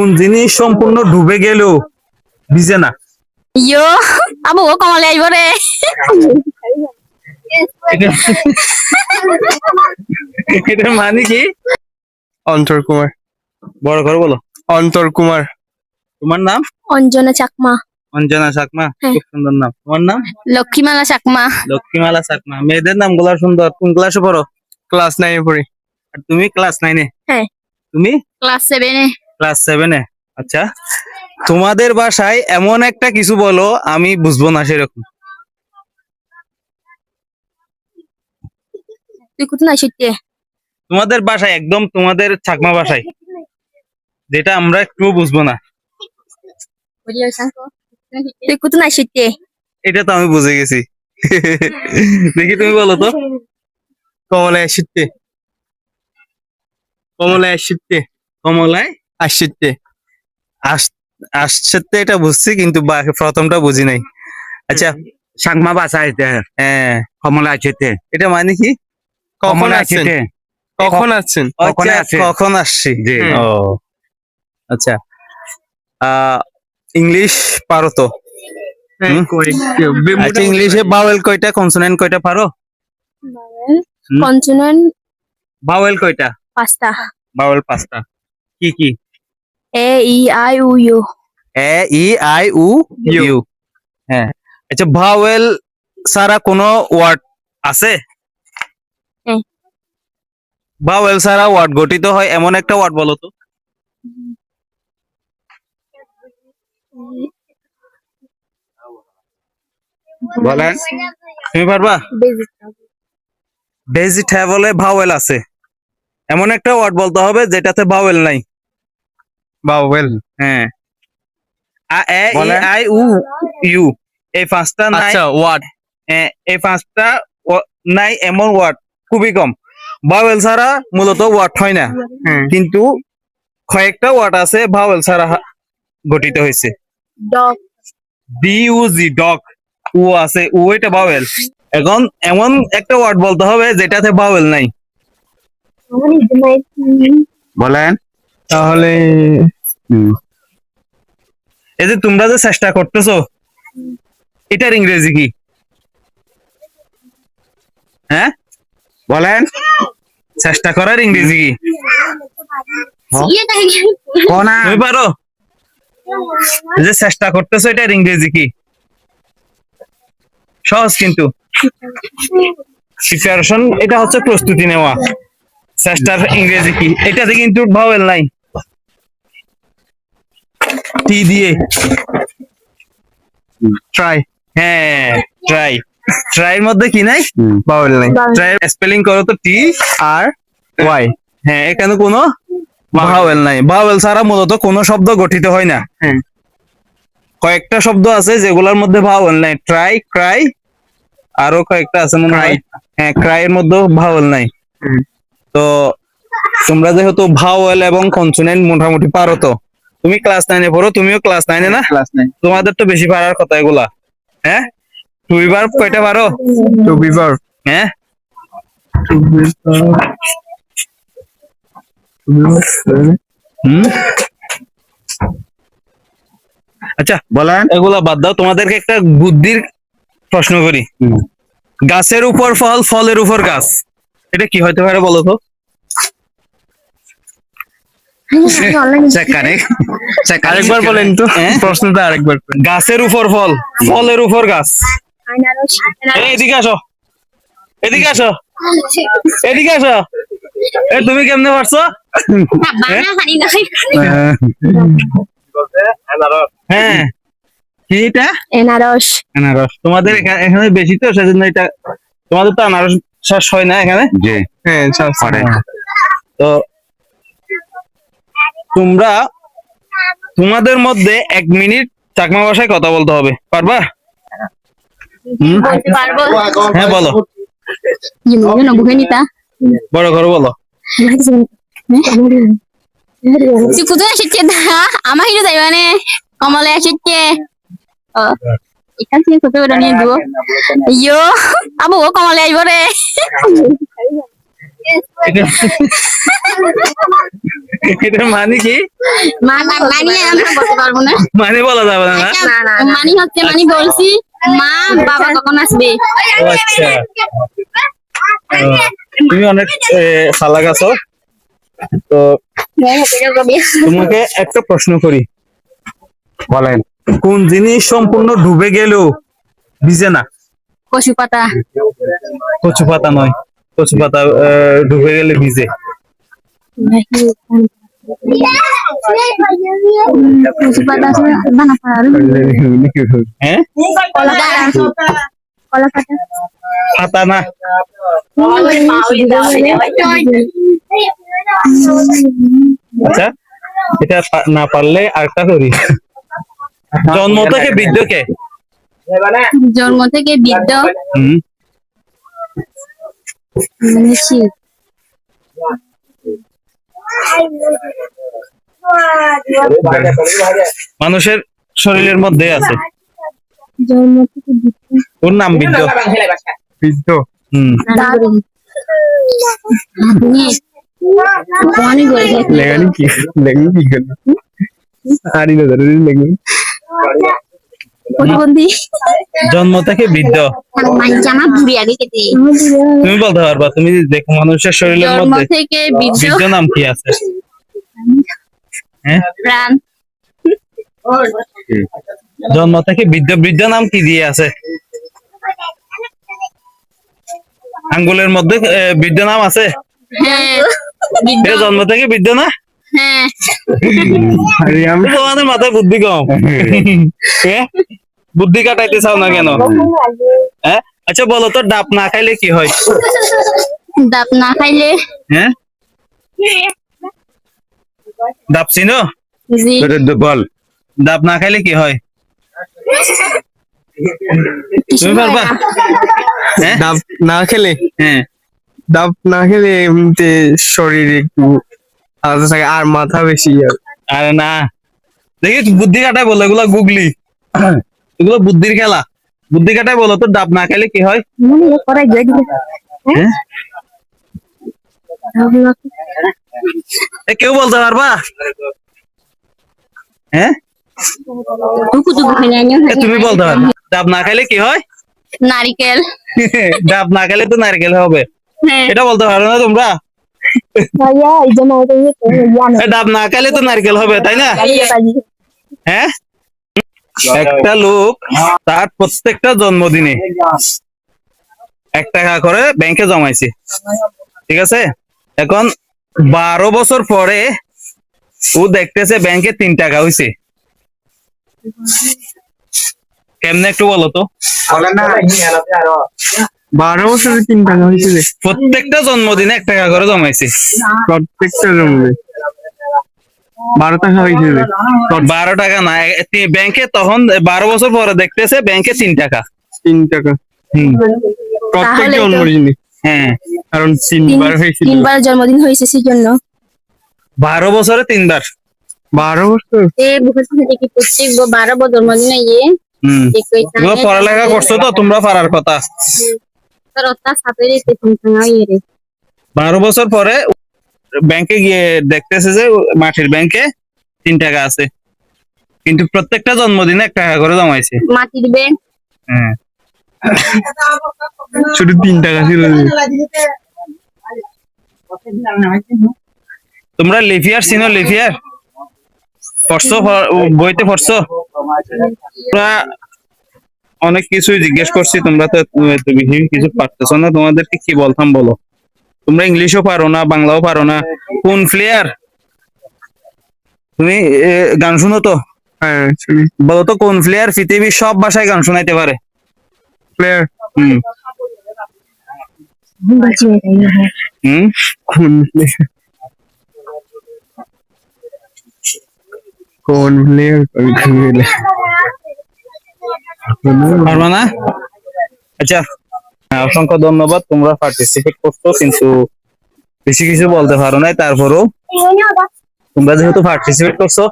কোন জিনিস সম্পূর্ণ ডুবে গেলেও ভিজে না? ইয়ো আবু ও কমলে আইব রে এটার মানে কি? অন্তর কুমার। বড় করে বলো। অন্তর কুমার। তোমার নাম? অঞ্জনা চাকমা। অঞ্জনা চাকমা, হ্যাঁ। খুব সুন্দর নাম। তোমার নাম? লক্ষ্মীমালা চাকমা। লক্ষ্মীমালা চাকমা। মেয়েদের নাম গুলা সুন্দর। কোন ক্লাসে পড়ো? ক্লাস 9 পড়ি। আর তুমি ক্লাস 9-এ? হ্যাঁ। তুমি ক্লাস 7-এ। ক্লাস 7-এ। আচ্ছা, তোমাদের বাসায় এমন একটা কিছু বলো আমি বুঝবো না সেরকম। তুই কোথায় না শিখতে? তোমাদের বাসায় একদম তোমাদের চাকমা বাসায় যেটা আমরা একটু বুঝবো না, তুই কোথায় না শিখতে? এটা তো আমি বুঝে গেছি। দেখি তুমি বলো তো। কমলায় আসিতে। কমলায় আসিতে। কমলায় আসিতে। আসছে এটা বুঝছি, কিন্তু প্রথমটা বুঝি নাই। আচ্ছা, চাকমা বাসা আছে, হ্যাঁ, কমলা আছে, এটা মানে কি? কখন কমলা আসছেন? আছে। কখন আসছেন? কখন আচ্ছা, আসে? কখন আসছি? জি। ও আচ্ছা। ইংলিশ পারো তো? আচ্ছা, ইংলিশে বাওয়েল কয়টা, কনসোনেন্ট কয়টা পারো? কনসোনেন্ট বাওয়েল কয়টা? 5টা। বাওয়েল 5টা। কি কি? A E I O U. A E I O U. হ্যাঁ। আচ্ছা, ভাওয়েল ছাড়া কোনো ওয়ার্ড আছে? হ্যাঁ। ভাওয়েল ছাড়া ওয়ার্ড গঠিত হয় এমন একটা ওয়ার্ড বলো তো। বলেন। তুমি পারবা? ভেজিটেবলে ভাওয়েল আছে এমন একটা ওয়ার্ড বলতে হবে যেটাতে ভাওয়েল নাই। বাওয়েল। হ্যাঁ। এ ই বলেন। আই উ ইউ, এই 5টা নাই। আচ্ছা, ওয়ার্ড। এই 5টা নাই এমন ওয়ার্ড খুবই কম। ভাওয়েল ছাড়া মূলত ওয়ার্ড হয় না, কিন্তু কয়েকটা ওয়ার্ড আছে ভাওয়েল ছাড়া গঠিত হয়েছে। ডগ। ডিউজি, ডগ। ও আছে, ও এটা ভাওয়েল। এখন এমন একটা ওয়ার্ড বলতে হবে যেটাতে ভাওয়েল নাই। বলেন। তাহলে এই যে তোমরা যে চেষ্টা করতেছো, এটার ইংরেজি কি? হ্যাঁ, বলেন। চেষ্টা করার ইংরেজি কি? কোনা। তুমি পারো? এই যে চেষ্টা করতেছো, এটার ইংরেজি কি? সহজ কিন্তু। প্রিপারেশন, এটা হচ্ছে প্রস্তুতি নেওয়া। চেষ্টার ইংরেজি কি? এটাতে কিন্তু ভাওয়েল নাই। টি দিয়ে। ট্রাই। হ্যাঁ, ট্রাই। ট্রাইয়ের মধ্যে কি নাই? বাওয়েল নাই। ট্রাই স্পেলিং করো তো, টি আর ওয়াই। হ্যাঁ, এখানে কোনো ভাওয়েল নাই। ভাওয়েল ছাড়া মূলত কোনো শব্দ গঠিত হয় না। হ্যাঁ। কয়েকটা শব্দ আছে যেগুলোর মধ্যে ভাওয়েল নাই। ট্রাই, ক্রাই, আরো কয়েকটা আছে মনে হয়। হ্যাঁ, ক্রাই এর মধ্যেও ভাওয়েল নাই। তো তোমরা যেহেতু ভাওয়েল এবং কনসোনেন্ট মোটামুটি পারো, তো তুমি ক্লাস 9-এ পড়ো, তুমিও ক্লাস 9-এ না? ক্লাস 9। তোমাদের তো বেশি পারার কথা এগুলা। হ্যাঁ, টু বি ভার্ব কয়টা পারো? To be verb. হ্যাঁ, হুম। আচ্ছা, বলেন। এগুলা বাদ দাও, তোমাদেরকে একটা বুদ্ধির প্রশ্ন করি। গাছের উপর ফল, ফলের উপর গাছ, এটা কি হতে পারে বলো তো? আরেকবার বলেন তো, হ্যাঁ? প্রশ্নটা আরেকবার করেন। গাছের উপর ফল, ফলের উপর গাছ। এই, এদিকে আসো, এদিকে আসো, এদিকে আসো। তুমি কেমনে পারছো? হ্যাঁ, কি এটা? এনারস। আনারস। তোমাদের এখানে বেশি তো, সেজন্য এটা। তোমাদের তো আনারস চাষ হয় না এখানে? জি। হ্যাঁ, করে। তো তোমরা তোমাদের মধ্যে 1 মিনিট চাকমা ভাষায় কথা বলতে হবে, পারবা? বলতে পারবো। হ্যাঁ, বলো। বড় করে বলো। তুই কোথায় শিখতে? আমার হিরো যাই মানে কমলে শিখতে। এখান থেকে কোথায় নিয়ে দিব? ইয়ো আবু ও কমলে আইব রে এটার মানে কি? মানি আমি বলতে পারবো না। মানে বলা যাবে না, না? মানি হচ্ছে মানি বলছি মা বাবা কখন আসবে। ও আচ্ছা। তুমি অনেক চালাক আছো। তো তোমাকে একটা প্রশ্ন করি, বলেন। কোন জিনিস সম্পূর্ণ ডুবে গেলেও ভিজে না? কচু পাতা। কচু পাতা নয়, কচু পাতা ডুবে গেলে ভিজে। কচু পাতা বানা হ্যাঁ, কলা পাতা। পাতা না। আচ্ছা, এটা না পারলে আরেকটা করি। জন্ম থেকে বৃদ্ধ কে? জন্ম থেকে বৃদ্ধ হুম, মানুষের শরীরের মধ্যে আছে। জন্ম থেকে ওর নাম বৃদ্ধ। বৃদ্ধ। হুম, লেগানি কি গেল আরি না ধরে লেগানি প্রতিবন্ধী জন্ম থেকে বৃদ্ধ। জামা বুড়ি আগে কেটে তুমি বলতে পারবা? তুমি দেখো মানুষের শরীরের জন্ম মধ্যে থেকে বৃদ্ধ বৃদ্ধ নাম কি আছে? হ্যাঁ, প্রাণ জন্ম থেকে বৃদ্ধ, বৃদ্ধ নাম কি দিয়ে আছে? আঙ্গুলের মধ্যে বৃদ্ধ নাম আছে? হ্যাঁ বৃদ্ধ এটা জন্ম থেকে বৃদ্ধ না? হ্যাঁ আরে আমি তোমাদের মাথায় বুদ্ধি কম। হ্যাঁ? বুদ্ধি কাটাইতে চাও না কেন? হ্যাঁ, আচ্ছা বলো তো, ডাব না খাইলে কি হয়? ডাব না খাইলে হ্যাঁ, ডাব চিনো? জি বল। ডাব না খাইলে কি হয়? তুমি পারবা? হ্যাঁ, ডাব না খেলে হ্যাঁ, এমনিতে শরীর একটু আলাদা থাকে আর মাথা বেশি আরে না, দেখি বুদ্ধি কাটাই বলো, এগুলো গুগলি, এগুলো বুদ্ধির খেলা। বুদ্ধি কাটাই বলো তো, ডাব না খাইলে কি হয়? হ্যাঁ? কেউ বলতে পারবা? হ্যাঁ, টুকু টুকু তুমি বলতে পারবে? ডাব না খাইলে কি হয়? নারিকেল ডাব না খাইলে তো নারকেল হবে। হ্যাঁ এটা বলতে পারো না তোমরা? ডাব না খাইলে তো নারকেল হবে, তাই না? হ্যাঁ, একটা লোক তার প্রত্যেকটা জন্মদিনে 1 টাকা করে ব্যাংকে জমাইছে, ঠিক আছে? এখন 12 বছর পরে ও দেখতেছে ব্যাংকে 3 টাকা হয়েছে। কেমনে একটু বলো তো? বলেন না। 12 বছরে 3 টাকা হয়েছে যে প্রত্যেকটা জন্মদিনে 1 টাকা করে জমাইছে। প্রত্যেকটা জন্মে 12 টাকা হয়েছে যে 12 টাকা না, ব্যাংকে তখন 12 বছর পরে দেখতেছে ব্যাংকে 3 টাকা। 3 টাকা হুম, প্রত্যেক তাহলে তো- জন্মদিনে হ্যাঁ, কারণ 3 বার হয়েছিল। তিনবার জন্মদিন হয়েছে সেজন্য 12 বছরে 3 বার। 12 বছর কি প্রত্যেক 12 বছর জন্মদিনে ইয়ে হুম, এগুলো পড়ালেখা করছো তো, তোমরা পারার কথা। 12 বছর পরে ব্যাংকে গিয়ে দেখতেছে যে মাটির ব্যাংকে 3 টাকা আছে, কিন্তু প্রত্যেকটা জন্মদিনে 1 টাকা করে জমাইছে। মাটির ব্যাংক হ্যাঁ, শুধু 3 টাকা ছিল যে। তোমরা লিফিয়ার চিনো? লিফিয়ার পড়ছো? বইতে পড়ছো? তোমরা অনেক কিছুই জিজ্ঞেস করছি, তোমরা তো বেশি কিছু পারতেছো না। তোমাদেরকে কি বলতাম বলো? তোমরা ইংলিশও পারো না, বাংলাও পারো না। কোন প্লেয়ার? তুমি গান শুনো তো? হ্যাঁ শুনি। বলো তো, কোন প্লেয়ার পৃথিবীর সব ভাষায় গান শোনাইতে পারে? প্লেয়ার হুম হুম, কোন player? কোন প্লেয়ার পারবা না? আচ্ছা, হ্যাঁ, অসংখ্য ধন্যবাদ। তোমরা পার্টিসিপেট করছো, কিন্তু বেশি কিছু বলতে পারো নাই। তারপরও তোমরা যেহেতু পার্টিসিপেট করছো,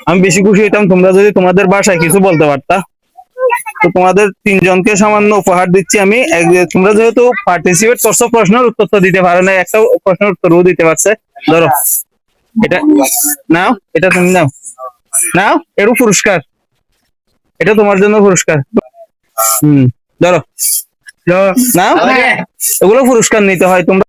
আমি বেশি খুশি হইতাম তোমরা যদি তোমাদের ভাষায় কিছু বলতে পারতা। তো তোমাদের তিনজনকে সামান্য উপহার দিচ্ছি আমি। তোমরা যেহেতু পার্টিসিপেট করছো, প্রশ্নের উত্তর তো দিতে পারো না, একটা প্রশ্নের উত্তরও দিতে পারছে। ধরো এটা নাও, এটা তুমি নাও, নাও এরও পুরস্কার, এটা তোমার জন্য পুরস্কার। ধরো নাও, এগুলো পুরস্কার নিতে হয় তোমরা।